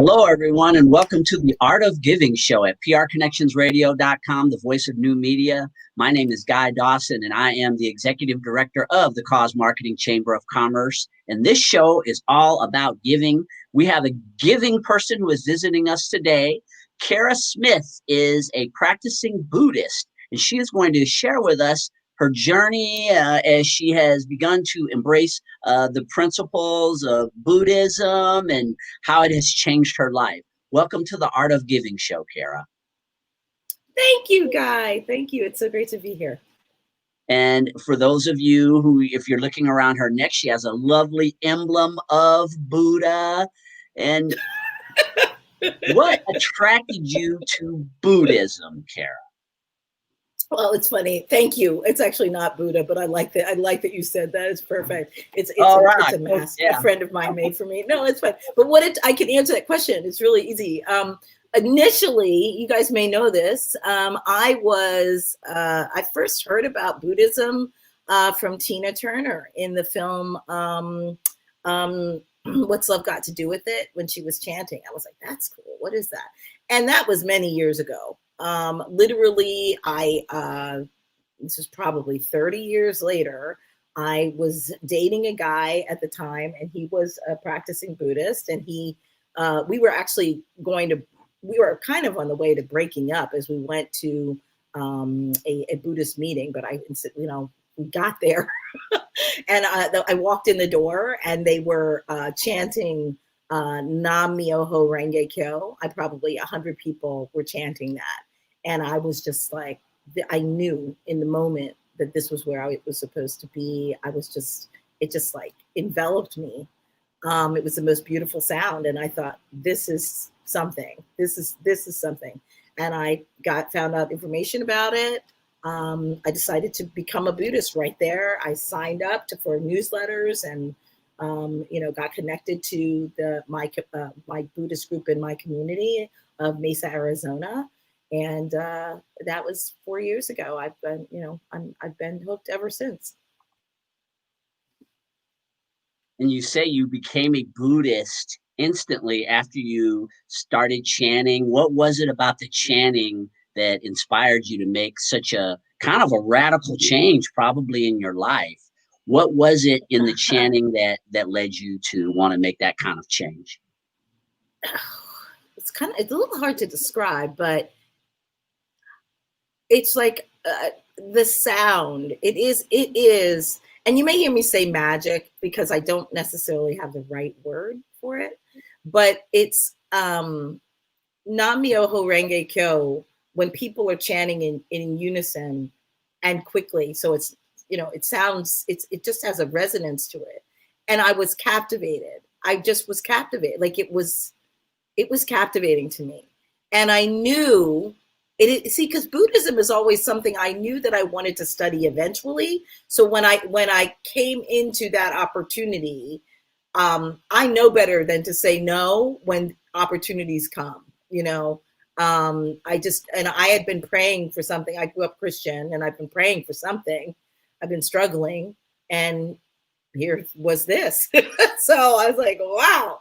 Hello, everyone, and welcome to the Art of Giving show at prconnectionsradio.com, the voice of new media. My name is Guy Dawson, and I am the executive director of the Cause Marketing Chamber of Commerce. And this show is all about giving. We have a giving person who is visiting us today. Kara Smith is a practicing Buddhist, and she is going to share with us her journey as she has begun to embrace the principles of Buddhism and how it has changed her life. Welcome to the Art of Giving show, Kara. Thank you, Guy. Thank you. It's so great to be here. And for those of you who, if you're looking around her neck, she has a lovely emblem of Buddha. And what attracted you to Buddhism, Kara? Well, it's funny. Thank you. It's actually not Buddha, but I like that. I like that you said that. It's perfect. It's a mask a friend of mine made for me. No, it's fine. But I can answer that question. It's really easy. Initially, you guys may know this. I first heard about Buddhism from Tina Turner in the film What's Love Got to Do with It, when she was chanting. I was like, that's cool. What is that? And that was many years ago. Literally, this was probably 30 years later. I was dating a guy at the time, and he was a practicing Buddhist, and we were kind of on the way to breaking up as we went to a Buddhist meeting, but we got there and I walked in the door and they were chanting Nam Myoho Renge Kyo. 100 people were chanting that. And I was just like, I knew in the moment that this was where I was supposed to be. It just like enveloped me. It was the most beautiful sound. And I thought, this is something. This is something. And I found out information about it. I decided to become a Buddhist right there. I signed up for newsletters and, got connected to my Buddhist group in my community of Mesa, Arizona. And that was 4 years ago. I've been hooked ever since. And you say you became a Buddhist instantly after you started chanting. What was it about the chanting that inspired you to make such a kind of a radical change, probably in your life? What was it in the chanting that led you to want to make that kind of change? It's a little hard to describe, but it's like the sound. It is, and you may hear me say magic because I don't necessarily have the right word for it, but it's Nam Myoho Renge Kyo, when people are chanting in unison and quickly. So it's, it just has a resonance to it. And I was captivated. I just was captivated. Like it was captivating to me. And I knew because Buddhism is always something I knew that I wanted to study eventually. So when I came into that opportunity, I know better than to say no when opportunities come, I had been praying for something. I grew up Christian and I've been praying for something. I've been struggling, and here was this. So I was like, wow.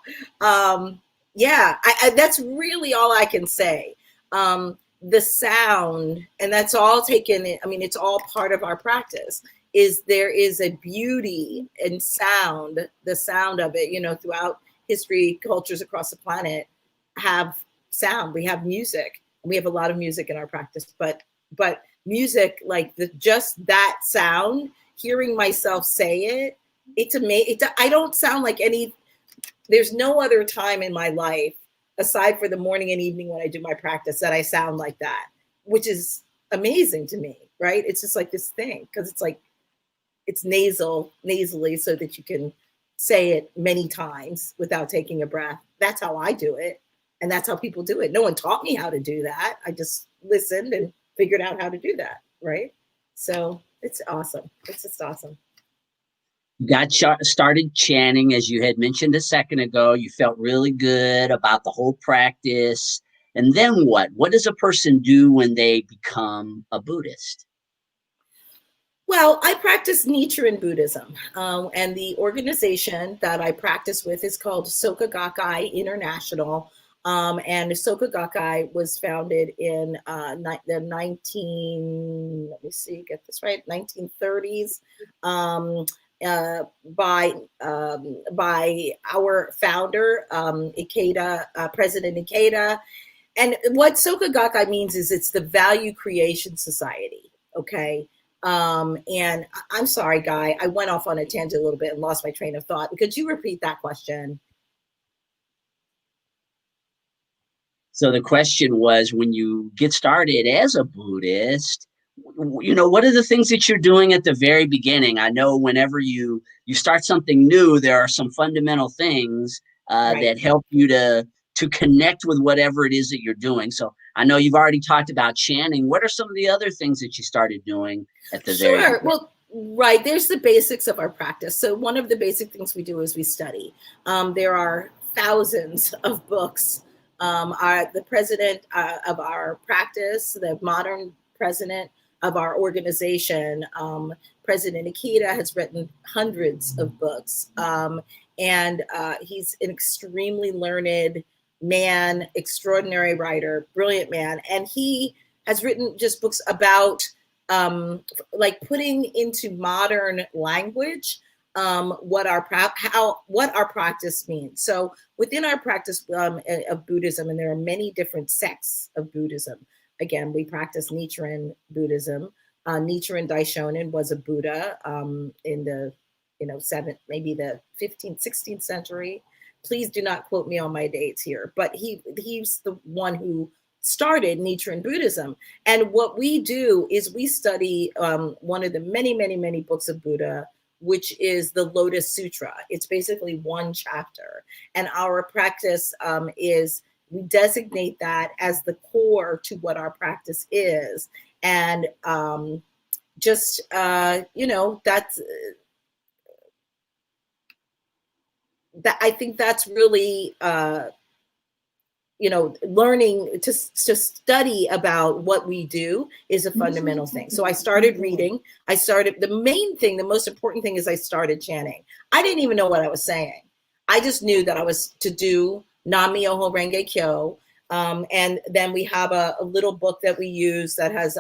That's really all I can say. The sound, and that's all taken. It's all part of our practice. There is a beauty in sound, the sound of it, throughout history, cultures across the planet have sound. We have music. We have a lot of music in our practice, but music, like just that sound, hearing myself say it's amazing. I don't sound like there's no other time in my life aside for the morning and evening when I do my practice that I sound like that, which is amazing to me, right? It's just like this thing, because it's like, it's nasally so that you can say it many times without taking a breath. That's how I do it. And that's how people do it. No one taught me how to do that. I just listened and figured out how to do that, right? So it's awesome. It's just awesome. You got started chanting, as you had mentioned a second ago. You felt really good about the whole practice. And then what? What does a person do when they become a Buddhist? Well, I practice Nichiren Buddhism, and the organization that I practice with is called Soka Gakkai International. And Soka Gakkai was founded in the 1930s, by our founder, Akita, President Akita. And what Soka Gakkai means is it's the value creation society. Okay. And I'm sorry, Guy, I went off on a tangent a little bit and lost my train of thought. Could you repeat that question? So the question was, when you get started as a Buddhist, what are the things that you're doing at the very beginning? I know whenever you start something new, there are some fundamental things Right. that help you to connect with whatever it is that you're doing. So I know you've already talked about chanting. What are some of the other things that you started doing at the very Sure. beginning? Well, right. There's the basics of our practice. So one of the basic things we do is we study. There are thousands of books. The president of our practice, the modern president of our organization, President Akita, has written hundreds of books. And he's an extremely learned man, extraordinary writer, brilliant man. And he has written just books about like putting into modern language what our practice means. So within our practice of Buddhism, and there are many different sects of Buddhism. Again, we practice Nichiren Buddhism. Nichiren Daishonin was a Buddha in the maybe the 15th, 16th century. Please do not quote me on my dates here, but he's the one who started Nichiren Buddhism. And what we do is we study one of the many, many, many books of Buddha, which is the Lotus Sutra. It's basically one chapter. And our practice is we designate that as the core to what our practice is. And that's that. I think that's really learning to study about what we do is a fundamental thing. So I started reading. The main thing, the most important thing is I started chanting. I didn't even know what I was saying. I just knew that I was to do Nam Myoho Renge Kyo. And then we have a little book that we use that has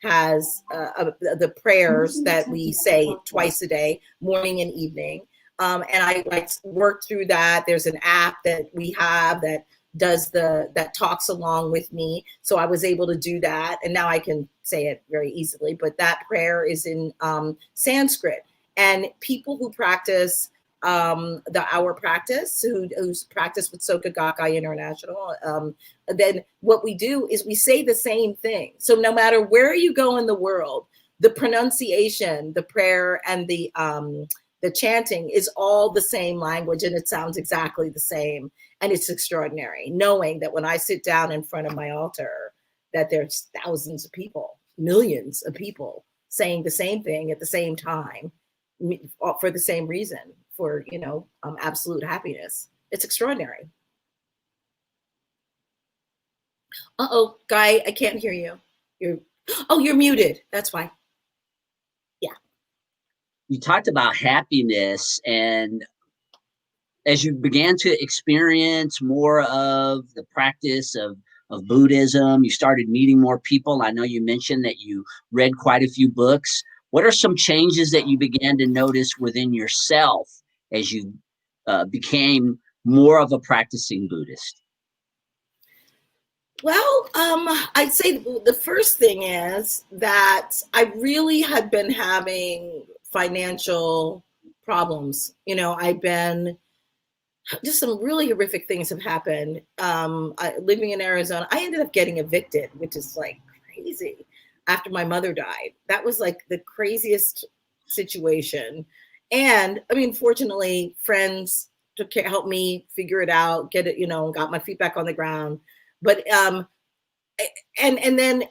the prayers that we say twice a day, morning and evening. And I worked through that. There's an app that we have that that talks along with me. So I was able to do that. And now I can say it very easily, but that prayer is in Sanskrit. And people who practice our practice, who's practiced with Soka Gakkai International, then what we do is we say the same thing. So no matter where you go in the world, the pronunciation, the prayer, and the chanting is all the same language, and it sounds exactly the same. And it's extraordinary knowing that when I sit down in front of my altar, that there's thousands of people, millions of people saying the same thing at the same time for the same reason, for absolute happiness. It's extraordinary. Uh-oh, Guy, I can't hear you. You're muted. That's why. Yeah. You talked about happiness, and as you began to experience more of the practice of Buddhism, you started meeting more people. I know you mentioned that you read quite a few books. What are some changes that you began to notice within yourself as you became more of a practicing Buddhist? Well, I'd say the first thing is that I really had been having financial problems. I've been just some really horrific things have happened. Living in Arizona, I ended up getting evicted, which is like crazy, after my mother died. That was like the craziest situation. And I mean, fortunately, friends helped me figure it out, get it, got my feet back on the ground. But and then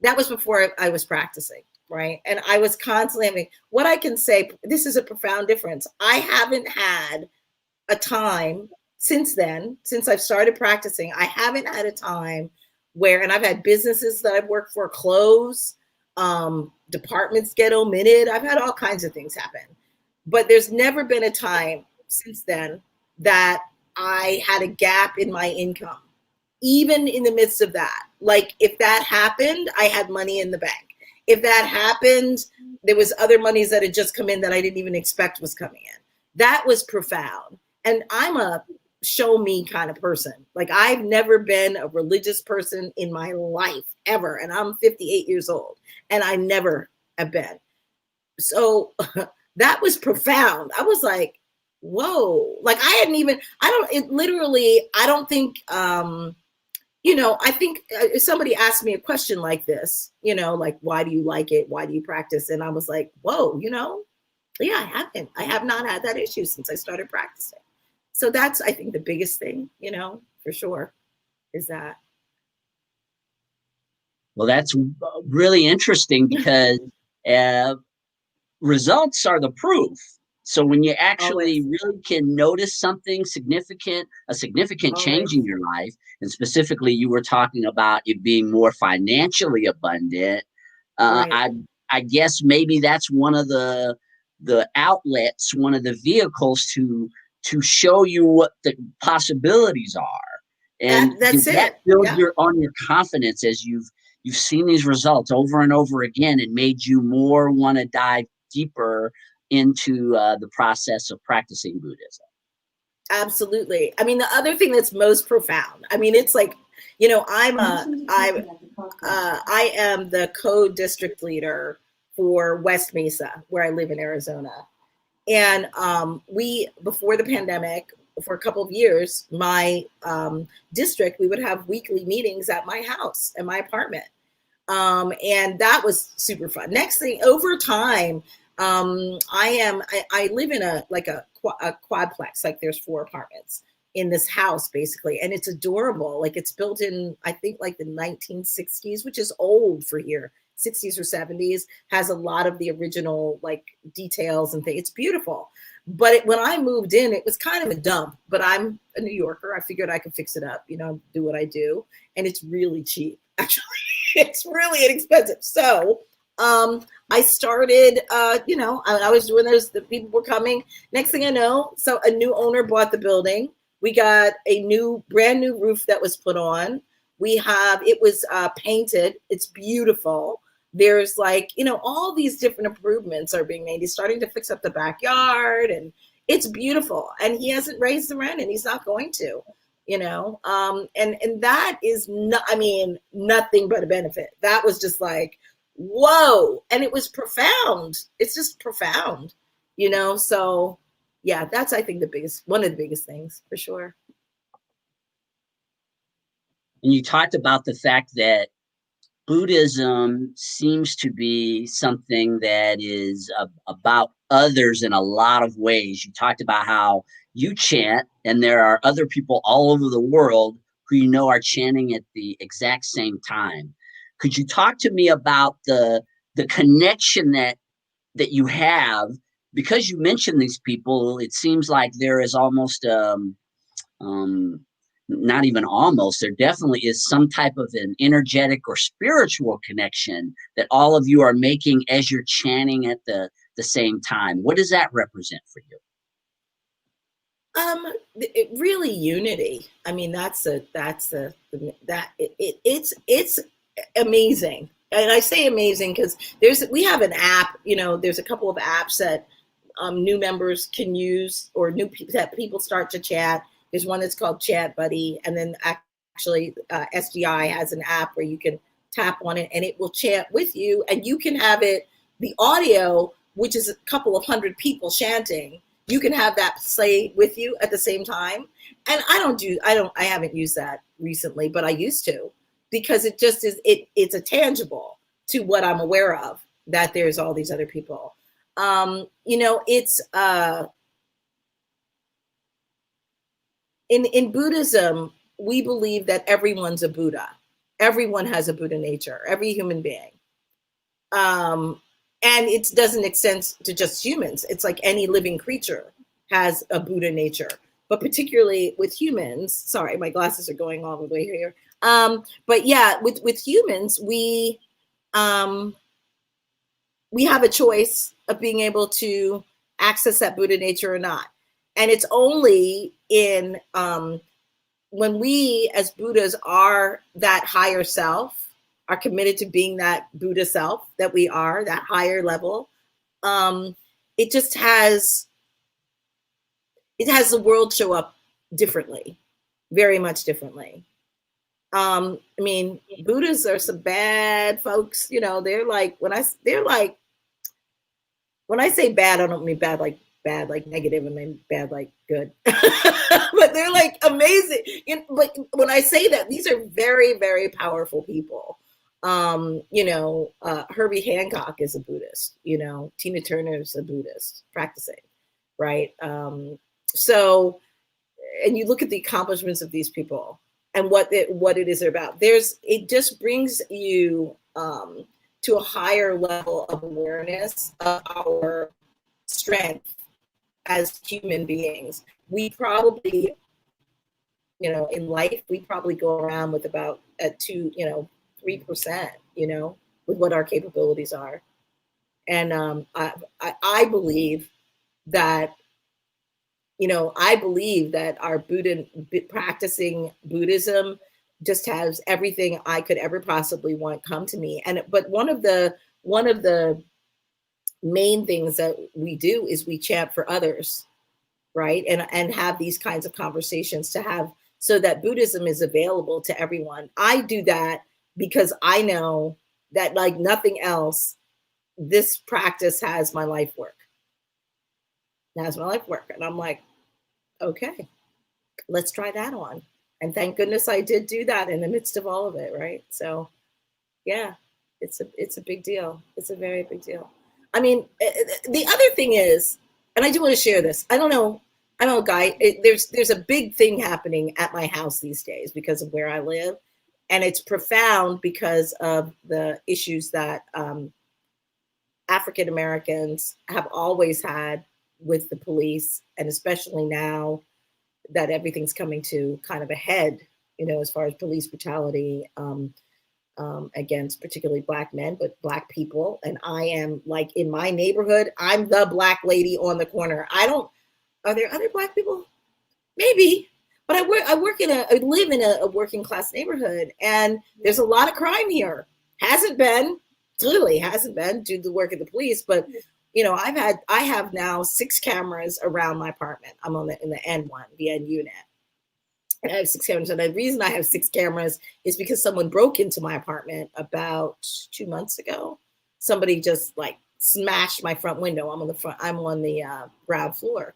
that was before I was practicing, right? And I was constantly what I can say, this is a profound difference. I haven't had a time since then, since I've started practicing, I haven't had a time where, and I've had businesses that I've worked for close, departments get omitted. I've had all kinds of things happen, but there's never been a time since then that I had a gap in my income, even in the midst of that. Like if that happened, I had money in the bank. If that happened, there was other monies that had just come in that I didn't even expect was coming in. That was profound. And I'm a show me kind of person. Like I've never been a religious person in my life ever. And I'm 58 years old and I never have been. So that was profound. I was like, whoa, like I don't think, I think if somebody asked me a question like this, like, why do you like it? Why do you practice? And I was like, whoa, yeah, I have not had that issue since I started practicing. So that's, I think, the biggest thing, for sure, is that. Well, that's really interesting because results are the proof. So when you actually really can notice something significant, a significant change in your life, and specifically you were talking about it being more financially abundant, I guess maybe that's one of the outlets, one of the vehicles to show you what the possibilities are. And that builds your confidence as you've seen these results over and over again and made you more want to dive deeper into the process of practicing Buddhism. Absolutely. I mean, the other thing that's most profound, I mean, it's like, I am the co-district leader for West Mesa, where I live in Arizona. And before the pandemic, for a couple of years, my district, we would have weekly meetings at my house, at my apartment. And that was super fun. Next thing, over time, I live in a quadplex, like there's 4 apartments in this house basically. And it's adorable. Like it's built in, I think like the 1960s, which is old for here, 60s or 70s, has a lot of the original like details and things. It's beautiful. But when I moved in, it was kind of a dump, but I'm a New Yorker. I figured I could fix it up, do what I do. And it's really cheap. Actually, it's really inexpensive. So, I started, I was doing those, the people were coming. Next thing I know, so a new owner bought the building. We got a brand new roof that was put on. It was painted. It's beautiful. There's like, all these different improvements are being made. He's starting to fix up the backyard and it's beautiful. And he hasn't raised the rent and he's not going to, and that is nothing but a benefit. That was just like, whoa. And it was profound. It's just profound, so yeah, that's, I think, one of the biggest things for sure. And you talked about the fact that Buddhism seems to be something that is about others in a lot of ways. You talked about how you chant, and there are other people all over the world who are chanting at the exact same time. Could you talk to me about the connection that you have? Because you mentioned these people, it seems like there is almost not even almost, there definitely is some type of an energetic or spiritual connection that all of you are making as you're chanting at the same time. What does that represent for you? Really unity. I mean, it's amazing. And I say amazing because we have an app, there's a couple of apps that new members can use, or that people start to chat. There's one that's called Chat Buddy, and then actually SGI has an app where you can tap on it and it will chat with you, and you can have the audio, which is a couple of hundred people chanting. You can have that play with you at the same time. And I haven't used that recently, but I used to, because it just is, it's a tangible to what I'm aware of, that there's all these other people. It's in Buddhism, we believe that everyone's a Buddha. Everyone has a Buddha nature, every human being. And it doesn't extend to just humans. It's like any living creature has a Buddha nature, but particularly with humans, sorry, my glasses are going all the way here. But yeah, with humans, we have a choice of being able to access that Buddha nature or not. And it's only in when we as Buddhas are that higher self, are committed to being that Buddha self that we are, that higher level, it just has, the world show up differently, very much differently. I mean, Buddhists are some bad folks, you know. They're like, when I say bad, I don't mean bad like negative, I mean bad like good. But they're like amazing. But when I say that, these are very, very powerful people. You know, Herbie Hancock is a Buddhist, you know, Tina Turner is a Buddhist practicing, right? So, and you look at the accomplishments of these people and what it is about. It just brings you to a higher level of awareness of our strength as human beings. We probably, you know, in life, we probably go around with about 3%, you know, with what our capabilities are. And I believe that, you know, our practicing Buddhism just has everything I could ever possibly want come to me. But one of the main things that we do is we chant for others, right? And have these kinds of conversations to have, so that Buddhism is available to everyone. I do that because I know that, like nothing else, this practice has my life work. It has my life work. And I'm like, okay, let's try that on. And thank goodness I did do that in the midst of all of it, right? So yeah, it's a big deal. It's a very big deal. I mean, the other thing is, and I do want to share this. I don't know, Guy, there's a big thing happening at my house these days because of where I live. And it's profound because of the issues that African Americans have always had with the police, and especially now that everything's coming to kind of a head, you know, as far as police brutality against particularly Black men, but Black people. And I am, like, in my neighborhood, I'm the Black lady on the corner. Are there other Black people? Maybe. But I live in a working class neighborhood, and there's a lot of crime here. Clearly hasn't been due to the work of the police, but you know, I have now 6 cameras around my apartment. I'm in the N one, the N unit. And I have 6 cameras. And the reason I have 6 cameras is because someone broke into my apartment about 2 months ago. Somebody just like smashed my front window. I'm on the ground floor.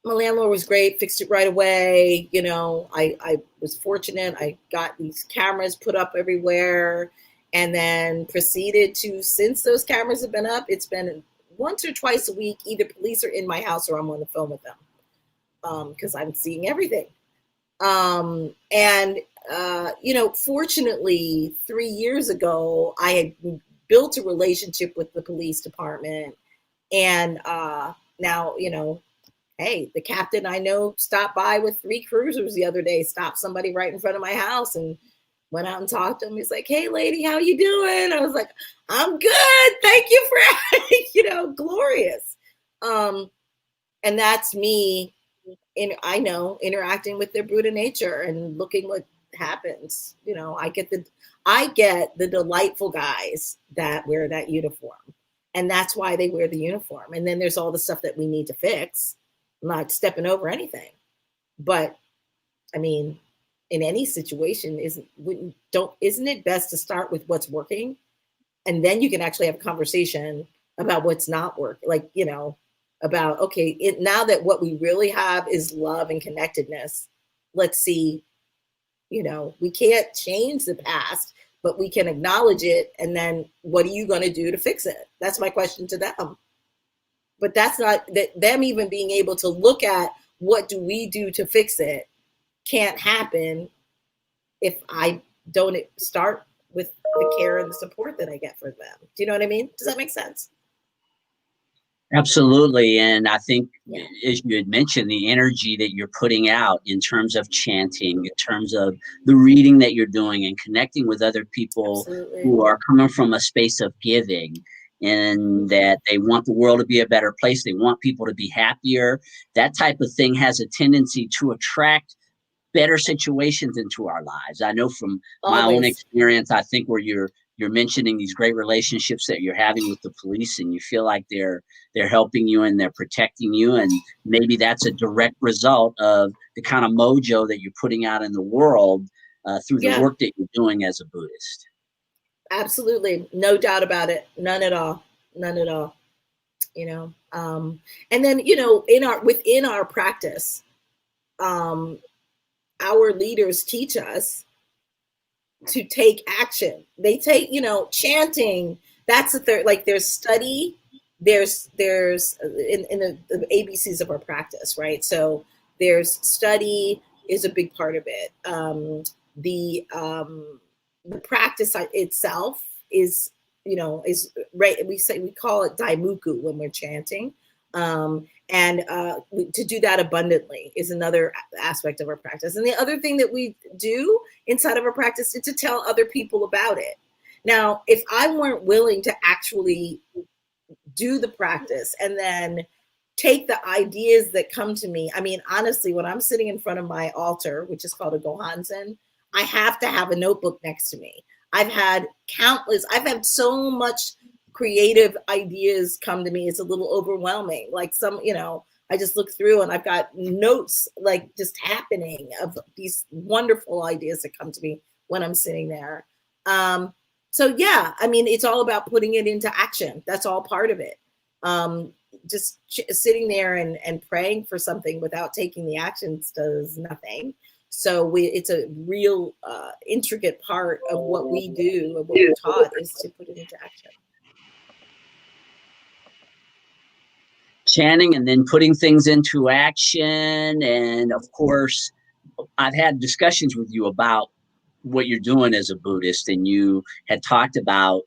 My landlord was great, fixed it right away. You know, I was fortunate. I got these cameras put up everywhere, and then proceeded to, since those cameras have been up, it's been once or twice a week, either police are in my house or I'm on the phone with them because I'm seeing everything. You know, fortunately, 3 years ago, I had built a relationship with the police department. And now, you know, hey, the captain I know stopped by with 3 cruisers the other day, stopped somebody right in front of my house and went out and talked to him. He's like, "Hey lady, how you doing?" I was like, "I'm good. Thank you for, you know, glorious." And that's me interacting with their Buddha nature and looking what happens. You know, I get the delightful guys that wear that uniform, and that's why they wear the uniform. And then there's all the stuff that we need to fix. I'm not stepping over anything, but I mean, in any situation, isn't it best to start with what's working, and then you can actually have a conversation about what's not working? Like, you know, about, okay, now that what we really have is love and connectedness, let's see, you know, we can't change the past, but we can acknowledge it. And then what are you going to do to fix it? That's my question to them. But that's not that them even being able to look at what do we do to fix it can't happen if I don't start with the care and the support that I get for them. Do you know what I mean? Does that make sense? Absolutely. And I think, as you had mentioned, the energy that you're putting out in terms of chanting, in terms of the reading that you're doing and connecting with other people who are coming from a space of giving, and that they want the world to be a better place. They want people to be happier. That type of thing has a tendency to attract better situations into our lives. I know from my own Always. experience, I think where you're mentioning these great relationships that you're having with the police, and you feel like they're helping you and they're protecting you, and maybe that's a direct result of the kind of mojo that you're putting out in the world through the work that you're doing as a Buddhist. Absolutely. No doubt about it. None at all. None at all. You know, and then, you know, within our practice, our leaders teach us to take action. They take, you know, chanting. That's the third. Like there's study, there's in the ABCs of our practice, right? So there's study is a big part of it. The practice itself is, you know, is right. We call it daimoku when we're chanting. And to do that abundantly is another aspect of our practice. And the other thing that we do inside of our practice is to tell other people about it. Now, if I weren't willing to actually do the practice and then take the ideas that come to me, I mean, honestly, when I'm sitting in front of my altar, which is called a gohanzen, I have to have a notebook next to me. I've had so much creative ideas come to me. It's a little overwhelming. Like you know, I just look through and I've got notes like just happening of these wonderful ideas that come to me when I'm sitting there. So yeah, I mean, it's all about putting it into action. That's all part of it. Just sitting there and praying for something without taking the actions does nothing. So it's a real intricate part of what we do and what we're taught is to put it into action. Chanting and then putting things into action. And of course, I've had discussions with you about what you're doing as a Buddhist, and you had talked about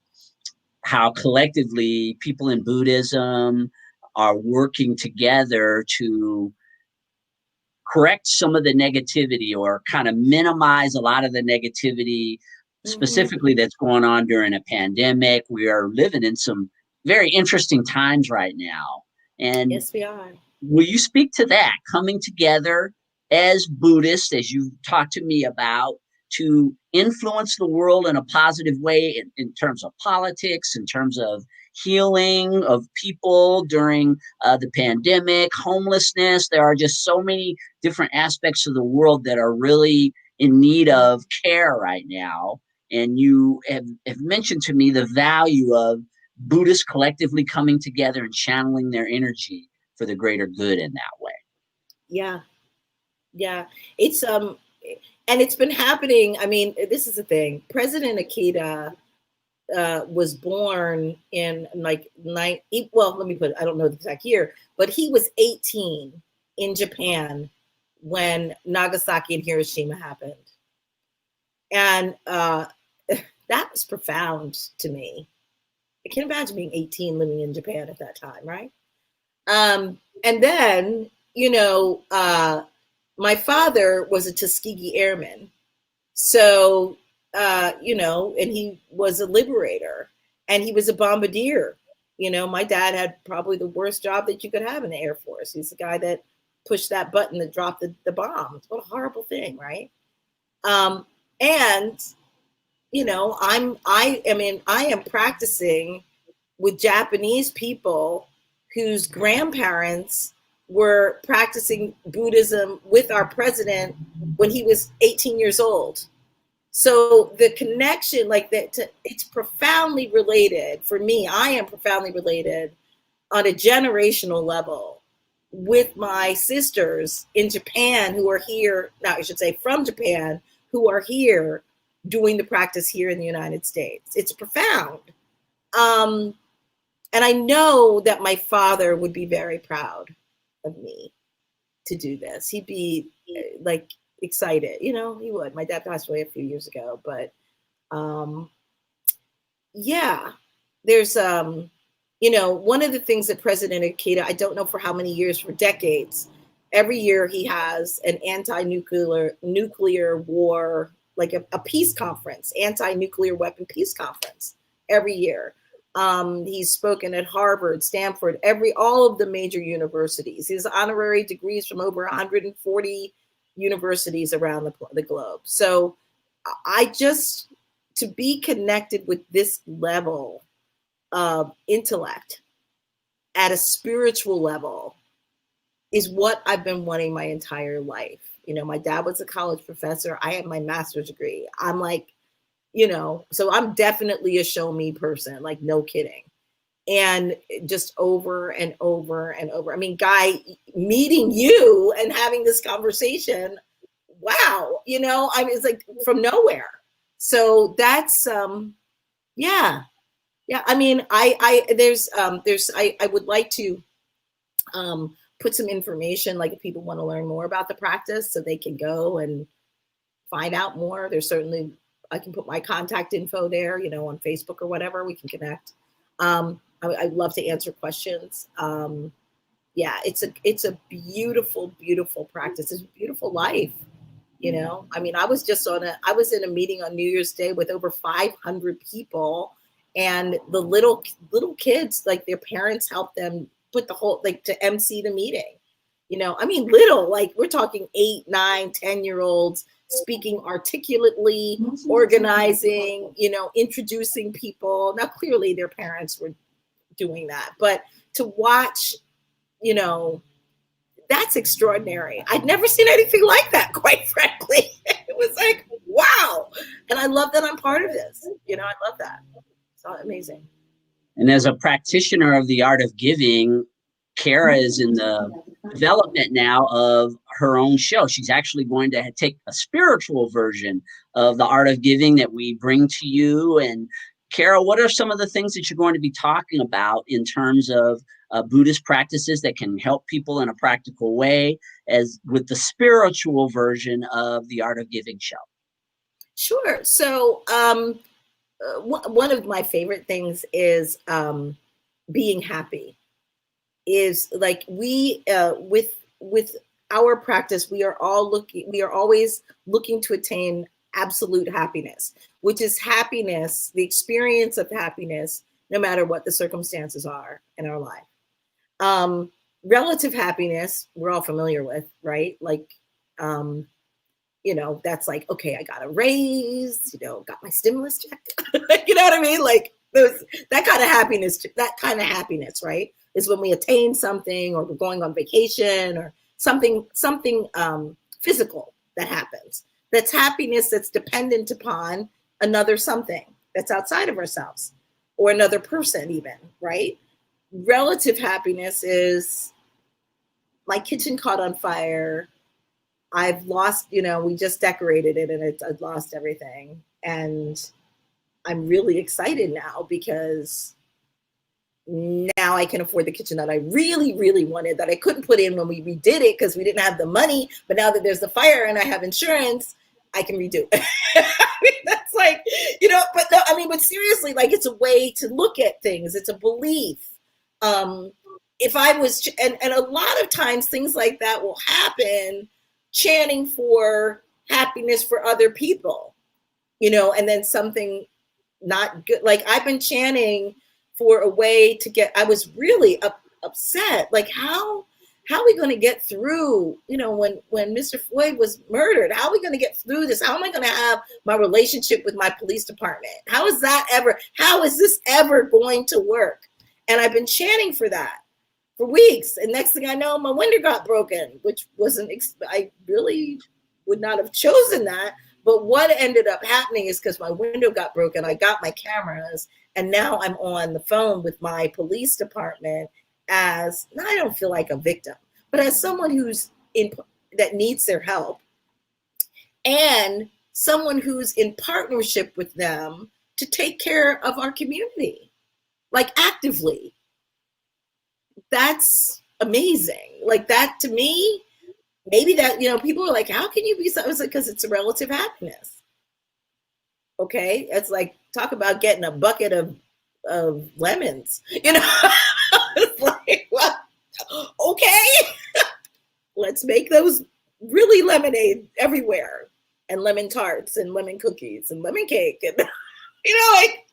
how collectively people in Buddhism are working together to correct some of the negativity or kind of minimize a lot of the negativity, specifically that's going on during a pandemic. We are living in some very interesting times right now. And yes, we are. Will you speak to that, coming together as Buddhists, as you talked to me about, to influence the world in a positive way in terms of politics, in terms of healing of people during the pandemic, homelessness? There are just so many different aspects of the world that are really in need of care right now. And you have mentioned to me the value of Buddhists collectively coming together and channeling their energy for the greater good in that way. Yeah. It's and it's been happening. I mean, this is the thing. President Akita was born in like let me put it, I don't know the exact year, but he was 18 in Japan when Nagasaki and Hiroshima happened. And that was profound to me. I can't imagine being 18 living in Japan at that time, right? And then, you know, my father was a Tuskegee Airman. So, you know, and he was a liberator and he was a bombardier. You know, my dad had probably the worst job that you could have in the Air Force. He's the guy that pushed that button that dropped the bombs. What a horrible thing, right? And you know, I am practicing with Japanese people whose grandparents were practicing Buddhism with our president when he was 18 years old. So the connection, like that, it's profoundly related for me. I am profoundly related on a generational level with my sisters in Japan who are here, now I should say from Japan, who are here doing the practice here in the United States. It's profound. And I know that my father would be very proud of me to do this. He'd be like excited, you know, he would. My dad passed away a few years ago, but yeah, there's, you know, one of the things that President Akita, I don't know for how many years, for decades, every year he has an nuclear war, like a peace conference, anti-nuclear weapon peace conference every year. He's spoken at Harvard, Stanford, all of the major universities. His honorary degrees from over 140 universities around the globe. So to be connected with this level of intellect at a spiritual level is what I've been wanting my entire life. You know, my dad was a college professor. I have my master's degree. I'm like, you know, so I'm definitely a show me person, like no kidding. And just over and over and over. I mean, Guy, meeting you and having this conversation, wow, you know, I mean, it's like from nowhere. So that's, yeah. I mean, I would like to put some information, like if people want to learn more about the practice so they can go and find out more. There's certainly, I can put my contact info there, you know, on Facebook or whatever, we can connect. I'd love to answer questions. Yeah, it's a beautiful, beautiful practice. It's a beautiful life. You know, I mean, I was in a meeting on New Year's Day with over 500 people, and the little kids, like their parents helped them put the whole, like to MC the meeting. You know, I mean, little, like we're talking 8, 9, 10-year-olds speaking articulately, organizing, you know, introducing people. Now, clearly their parents were doing that, but to watch, you know, that's extraordinary. I'd never seen anything like that, quite frankly. It was like, wow. And I love that I'm part of this. You know, I love that. It's all amazing. And as a practitioner of the art of giving, Kara is in the development now of her own show. She's actually going to take a spiritual version of the art of giving that we bring to you. And Kara, what are some of the things that you're going to be talking about in terms of Buddhist practices that can help people in a practical way, as with the spiritual version of the Art of Giving show? Sure. So one of my favorite things is being happy. Is like we with our practice, we are always looking to attain absolute happiness, which is happiness, the experience of happiness, no matter what the circumstances are in our life. Relative happiness, we're all familiar with, right? Like, you know, that's like, okay, I got a raise, you know, got my stimulus check. You know what I mean? Like that kind of happiness, right? Is when we attain something, or we're going on vacation, or something physical that happens. That's happiness that's dependent upon another something that's outside of ourselves, or another person even, right? Relative happiness is my kitchen caught on fire. I've lost, you know, we just decorated it and I've lost everything. And I'm really excited now because now I can afford the kitchen that I really, really wanted, that I couldn't put in when we redid it because we didn't have the money. But now that there's the fire and I have insurance, I can redo it. I mean, that's like, you know, but no, I mean, but seriously, like it's a way to look at things. It's a belief. If I was, and a lot of times things like that will happen, chanting for happiness for other people, you know, and then something not good. Like I've been chanting for a way to get, I was really upset. Like how are we going to get through, you know, when Mr. Floyd was murdered, how are we going to get through this? How am I going to have my relationship with my police department? How is this ever going to work? And I've been chanting for that for weeks. And next thing I know, my window got broken, which I really would not have chosen that. But what ended up happening is because my window got broken, I got my cameras, and now I'm on the phone with my police department I don't feel like a victim, but as someone that needs their help, and someone who's in partnership with them to take care of our community, like actively. That's amazing. Like that to me, maybe that, you know, people are like, how can you be so? It's like, because it's a relative happiness. Okay. It's like, talk about getting a bucket of lemons, you know. It's like, well, okay. Let's make those really lemonade everywhere, and lemon tarts and lemon cookies and lemon cake, and you know, like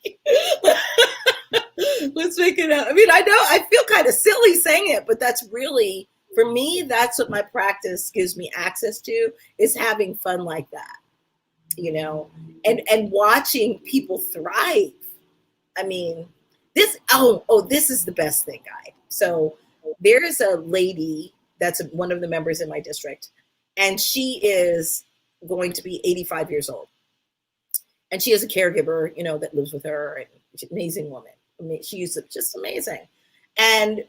Let's make it up. I mean, I know I feel kind of silly saying it, but that's really, for me, that's what my practice gives me access to, is having fun like that, you know, and watching people thrive. I mean, this is the best thing, guy. So there is a lady that's one of the members in my district, and she is going to be 85 years old. And she has a caregiver, you know, that lives with her, and she's an amazing woman. I mean, she's just amazing. And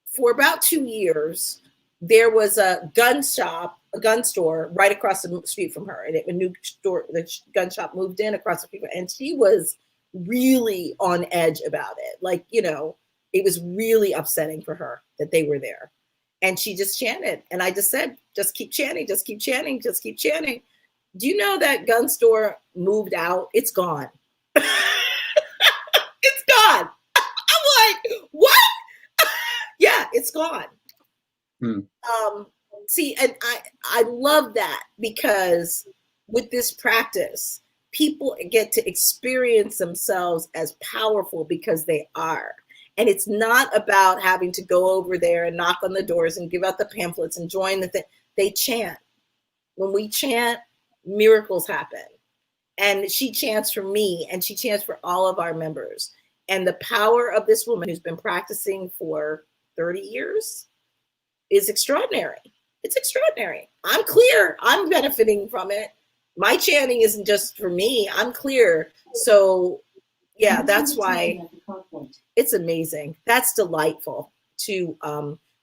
for about 2 years, there was a gun store right across the street from her. And a new store, the gun shop moved in across the street. And she was really on edge about it. Like, you know, it was really upsetting for her that they were there. And she just chanted. And I just said, just keep chanting, just keep chanting, just keep chanting. Do you know that gun store moved out? It's gone. It's gone. I'm like, what? Yeah, it's gone. See, and I love that, because with this practice, people get to experience themselves as powerful because they are. And it's not about having to go over there and knock on the doors and give out the pamphlets and join the thing. They chant. When we chant, miracles happen. And she chants for me, and she chants for all of our members. And the power of this woman who's been practicing for 30 years is extraordinary. It's extraordinary. I'm clear. I'm benefiting from it. My chanting isn't just for me. I'm clear. So yeah, that's why it's amazing. That's delightful to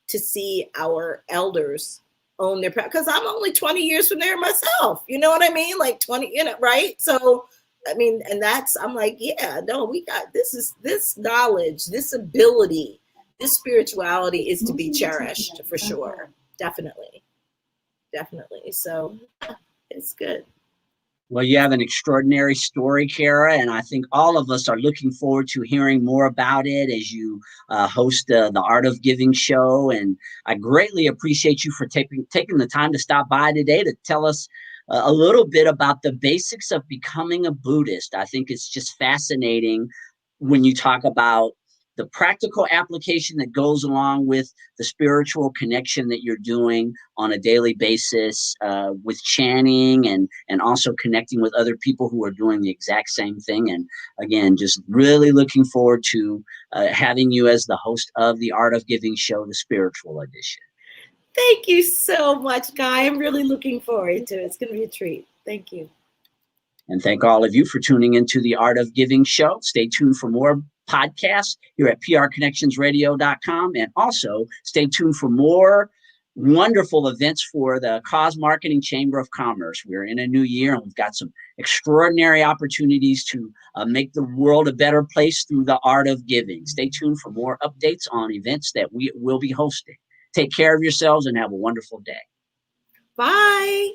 see our elders own their practice, because I'm only 20 years from there myself. You know what I mean? Like 20, you know, right? So, I mean, and that's, I'm like, yeah, no, we got, this knowledge, this ability, this spirituality is to be cherished for sure. Definitely. Definitely. So it's good. Well, you have an extraordinary story, Kara, and I think all of us are looking forward to hearing more about it as you host the Art of Giving show. And I greatly appreciate you for taking the time to stop by today to tell us a little bit about the basics of becoming a Buddhist. I think it's just fascinating when you talk about the practical application that goes along with the spiritual connection that you're doing on a daily basis with chanting and also connecting with other people who are doing the exact same thing. And again, just really looking forward to having you as the host of the Art of Giving show, the spiritual edition. Thank you so much, Guy. I'm really looking forward to it. It's going to be a treat. Thank you. And thank all of you for tuning into the Art of Giving show. Stay tuned for more podcasts here at prconnectionsradio.com. And also stay tuned for more wonderful events for the Cause Marketing Chamber of Commerce. We're in a new year, and we've got some extraordinary opportunities to make the world a better place through the Art of Giving. Stay tuned for more updates on events that we will be hosting. Take care of yourselves and have a wonderful day. Bye.